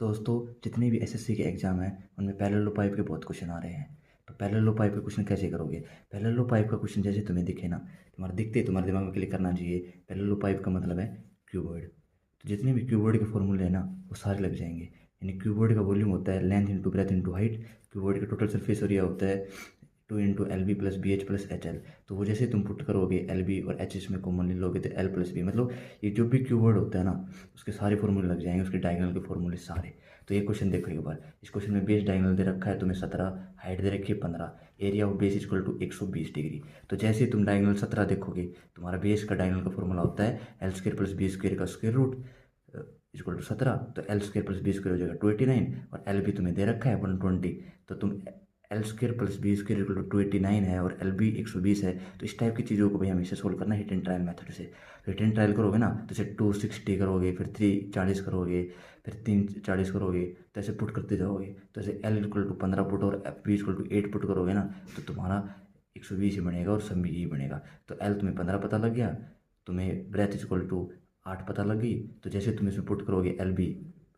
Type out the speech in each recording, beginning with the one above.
दोस्तों जितने भी एसएससी के एग्ज़ाम हैं उनमें पैरेलल पाइप के बहुत क्वेश्चन आ रहे हैं। तो पैरेलल पाइप के क्वेश्चन कैसे करोगे? पैरेलल पाइप का क्वेश्चन जैसे तुम्हें दिखे ना, तुम्हारे दिखते ही तुम्हारे दिमाग में क्लिक करना चाहिए पैरेलल पाइप का मतलब है क्यूबॉइड। तो जितने भी क्यूबॉइड के फॉर्मूले हैं ना वो सारे लग जाएंगे। यानी क्यूबॉइड का वॉल्यूम होता है length into breadth into height. Cuboid का टोटल सरफेस एरिया होता है 2 × LB + BH + HL। तो वो जैसे तुम पुट करोगे LB और H इसमें कॉमनली लोगे तो L + B, मतलब ये जो भी कीवर्ड होता है ना उसके सारे फॉर्मूले लग जाएंगे, उसके डायगोनल के फॉर्मूले सारे। तो ये क्वेश्चन देखो एक बार। इस क्वेश्चन में बेस डायगोनल दे रखा है तुम्हें 17, हाइट दे रखी है 15, एरिया ऑफ बेस = 120 डिग्री। तो जैसे ही तुम डायगोनल 17 देखोगे, तुम्हारा बेस का डायगोनल का फॉर्मूला होता है L² + B² का स्क्वायर रूट = 17। तो L² + B² हो जाएगा 289 और एल भी तुम्हें दे रखा है 120। तो तुम L² + B² = 289 है और एल भी 120 है। तो इस टाइप की चीज़ों को भाई हमेशा सोल्व करना हिट एंड ट्रायल मेथड से। हिट एंड ट्रायल करोगे ना तो जैसे 260 करोगे, फिर 340 करोगे, फिर 340 करोगे, तो ऐसे पुट करते जाओगे। तो ऐसे L = 15 पुट और B = 8 पुट करोगे ना तो तुम्हारा 120 ही बनेगा और सम भी यही बनेगा। तो L तुम्हें 15 पता लग गया, तुम्हें ब्रेथ = 8 पता लग गई। तो जैसे तुम इसमें पुट करोगे एल बी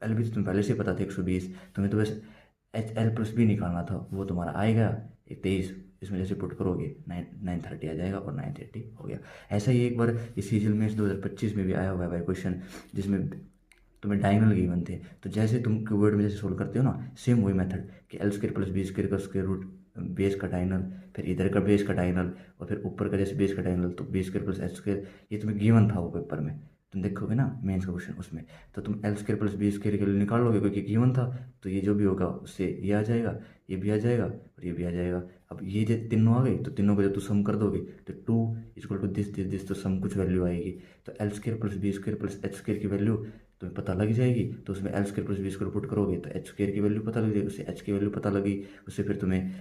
तो तुम्हें पहले से पता था 120, तुम्हें तो बस L + B निकालना था, वो तुम्हारा आएगा 23। इसमें जैसे पुट करोगे 930 आ जाएगा और 930 हो गया। ऐसा ही एक बार ये सीजीएल मेंस 2025 में भी आया हुआ है भाई क्वेश्चन, जिसमें तुम्हें डायगोनल गिवन थे। तो जैसे तुम कीवर्ड में जैसे सोल्व करते हो ना, सेम वही मेथड कि L² + B² का स्क्वायर रूट बेस का डायगोनल, फिर इधर का बेस का डायगोनल और फिर ऊपर का जैसे बेस का डायगोनल, तो B² + H²। ये तुम्हें गिवन था वो पेपर में, तुम देखोगे ना मेंस का क्वेश्चन उसमें। तो तुम L² + B² के लिए निकाल लोगे क्योंकि गिवन था। तो ये जो भी होगा उससे ये आ जाएगा, ये भी आ जाएगा और ये भी आ जाएगा। अब ये जो तीनों आ गई तो तीनों को जब तू सम कर दोगे तो 2 = दिस तो सम कुछ वैल्यू आएगी। तो L² + B² + H² की वैल्यू तुम्हें पता लग जाएगी। तो उसमें L² + B² पुट करोगे तो H² की वैल्यू पता लग जाएगी, उससे H की वैल्यू पता लगी, उससे फिर तुम्हें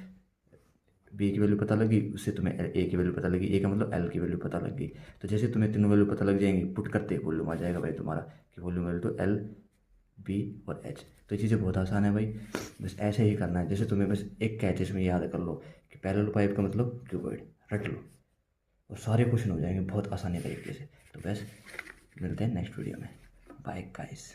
B की वैल्यू पता लगी, उससे तुम्हें A की वैल्यू पता लगी, A का मतलब L की वैल्यू पता लग गई। तो जैसे तुम्हें तीनों वैल्यू पता लग जाएंगी, पुट करते वॉल्यूम आ जाएगा भाई तुम्हारा कि वॉल्यूम वैल्यू तो L, B और H। तो ये चीज़ें बहुत आसान है भाई, बस ऐसे ही करना है। जैसे तुम्हें बस एक कैच इसमें याद कर लो कि पैरेलल पाइप का मतलब क्यूबॉइड, रट लो और सारे क्वेश्चन हो जाएंगे बहुत आसानी तरीके से। तो बस मिलते हैं नेक्स्ट वीडियो में। Bye guys.